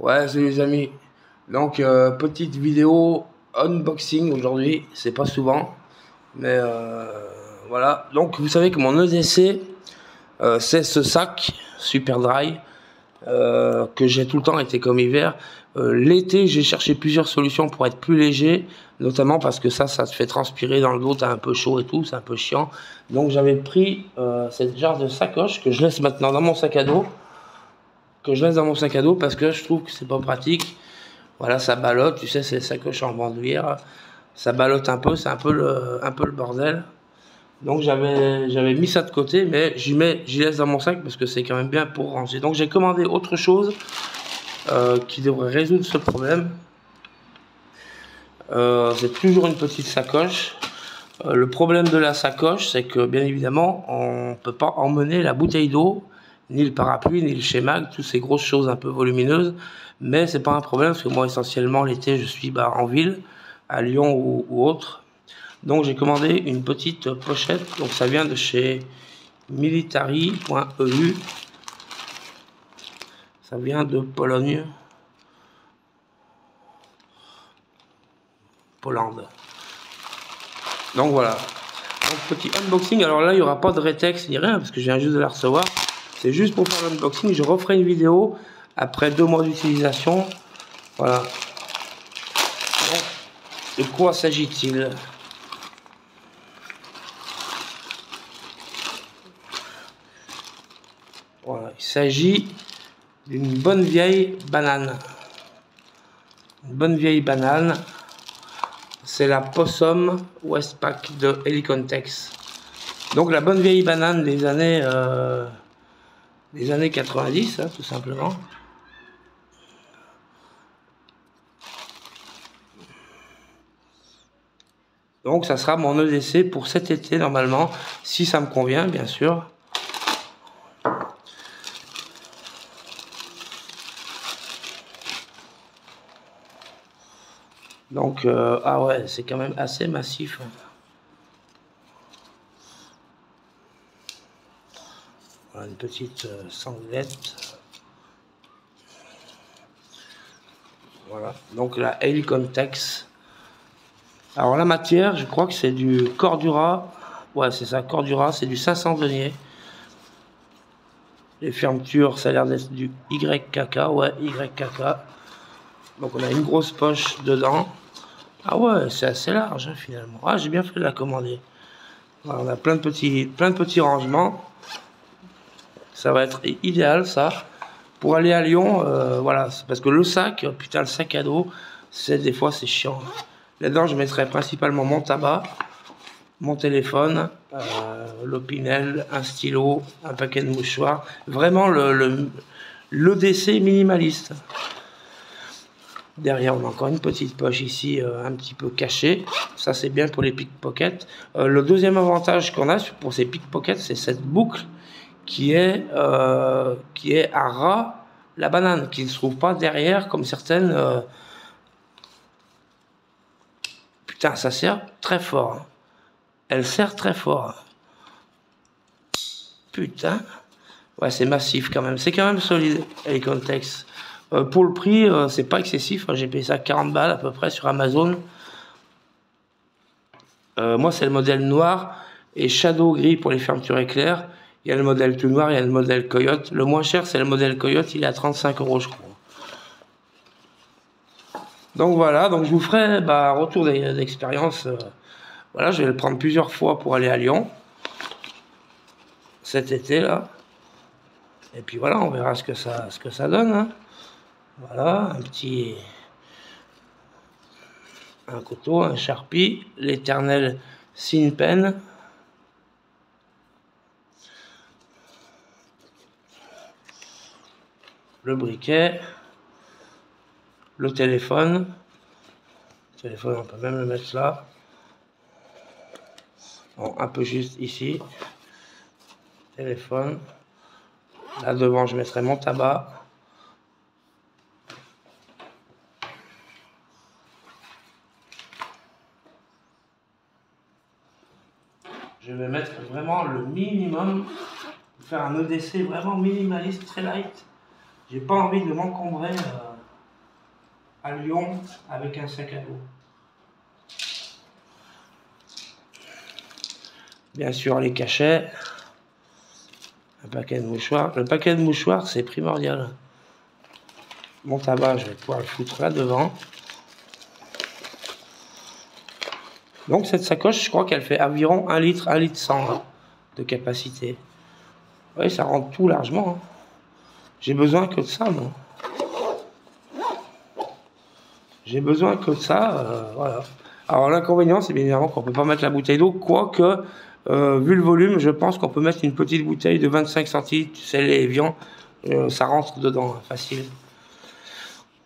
Ouais, salut les amis. Donc, petite vidéo unboxing aujourd'hui. C'est pas souvent, mais voilà. Donc, vous savez que mon EDC, c'est ce sac Super Dry que j'ai tout le temps, été comme hiver. L'été, j'ai cherché plusieurs solutions pour être plus léger, notamment parce que ça te fait transpirer dans le dos, t'as un peu chaud et tout, c'est un peu chiant. Donc, j'avais pris cette genre de sacoche que je laisse maintenant dans mon sac à dos, parce que je trouve que c'est pas pratique. Voilà, ça ballotte, tu sais, c'est ça que je suis en bandoulière. Ça ballotte un peu, c'est un peu le bordel. Donc j'avais mis ça de côté, mais j'y laisse dans mon sac parce que c'est quand même bien pour ranger. Donc j'ai commandé autre chose qui devrait résoudre ce problème. C'est toujours une petite sacoche. Le problème de la sacoche, c'est que bien évidemment, on ne peut pas emmener la bouteille d'eau, ni le parapluie, ni le schéma, toutes ces grosses choses un peu volumineuses. Mais c'est pas un problème parce que moi, essentiellement, l'été, je suis en ville, à Lyon ou autre. Donc j'ai commandé une petite pochette. Donc ça vient de chez military.eu. Ça vient de Pologne. Hollande. Donc voilà. Donc, petit unboxing. Alors là, il n'y aura pas de rétex ni rien parce que je viens juste de la recevoir. C'est juste pour faire l'unboxing. Je referai une vidéo après 2 mois d'utilisation. Voilà. Donc, de quoi s'agit-il? Voilà. Il s'agit d'une bonne vieille banane. Une bonne vieille banane. C'est la Possum Westpac de Helicontex. Donc la bonne vieille banane des années 90, hein, tout simplement. Donc ça sera mon EDC pour cet été normalement, si ça me convient bien sûr. Donc ah ouais, c'est quand même assez massif. Voilà une petite sanglette. Voilà, donc la Helicontex. Alors la matière, je crois que c'est du Cordura. Ouais, c'est ça, Cordura, c'est du 500 deniers. Les fermetures, ça a l'air d'être du YKK, ouais, YKK. Donc on a une grosse poche dedans. Ah ouais, c'est assez large hein, finalement. Ah, j'ai bien fait de la commander. Voilà, on a plein de petits rangements. Ça va être idéal ça. Pour aller à Lyon, voilà, parce que le sac, putain, le sac à dos, des fois c'est chiant. Là-dedans, je mettrai principalement mon tabac, mon téléphone, l'Opinel, un stylo, un paquet de mouchoirs. Vraiment l'EDC minimaliste. Derrière, on a encore une petite poche ici, un petit peu cachée. Ça, c'est bien pour les pickpockets. Le deuxième avantage qu'on a pour ces pickpockets, c'est cette boucle qui est à ras la banane, qui ne se trouve pas derrière comme certaines. Putain, ça sert très fort. Hein. Elle sert très fort. Putain. Ouais, c'est massif quand même. C'est quand même solide, Helicontex. Pour le prix, c'est pas excessif. J'ai payé ça 40 balles à peu près sur Amazon. Moi, c'est le modèle noir et shadow gris pour les fermetures éclairs. Il y a le modèle tout noir, il y a le modèle Coyote. Le moins cher, c'est le modèle Coyote. Il est à 35 €, je crois. Donc voilà, donc je vous ferai retour d'expérience. Voilà, je vais le prendre plusieurs fois pour aller à Lyon cet été là. Et puis voilà, on verra ce que ça donne. Hein. Voilà, un couteau, un Sharpie, l'éternel Sin Pen. Le briquet, le téléphone. Le téléphone, on peut même le mettre là. Bon, un peu juste ici. Téléphone. Là devant, je mettrai mon tabac. Je vais mettre vraiment le minimum, faire un EDC vraiment minimaliste, très light. J'ai pas envie de m'encombrer à Lyon avec un sac à dos. Bien sûr, les cachets, un paquet de mouchoirs. Le paquet de mouchoirs, c'est primordial. Mon tabac, je vais pouvoir le foutre là devant. Donc cette sacoche, je crois qu'elle fait environ 1 litre, 1 litre 100 de capacité. Oui, ça rentre tout largement. Hein. J'ai besoin que de ça, moi. J'ai besoin que de ça, voilà. Alors l'inconvénient, c'est bien évidemment qu'on ne peut pas mettre la bouteille d'eau, quoique, vu le volume, je pense qu'on peut mettre une petite bouteille de 25 centilitres, tu sais, les Evian, ça rentre dedans, facile.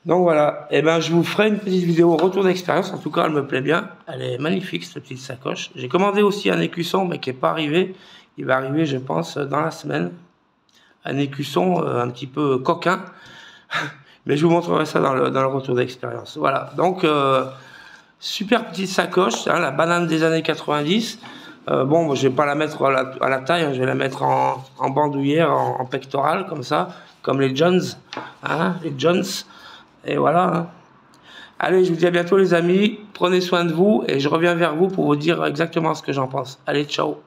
Donc voilà, et ben je vous ferai une petite vidéo retour d'expérience, en tout cas elle me plaît bien, elle est magnifique cette petite sacoche. J'ai commandé aussi un écusson mais qui n'est pas arrivé, il va arriver je pense dans la semaine. Un écusson un petit peu coquin, mais je vous montrerai ça dans le retour d'expérience. Voilà, donc super petite sacoche, hein, la banane des années 90. Bon, je vais pas la mettre à la taille, hein, je vais la mettre en bandoulière, en pectoral, comme ça, comme les Jones, hein, les Jones. Et voilà. Hein. Allez, je vous dis à bientôt les amis, prenez soin de vous et je reviens vers vous pour vous dire exactement ce que j'en pense. Allez, ciao.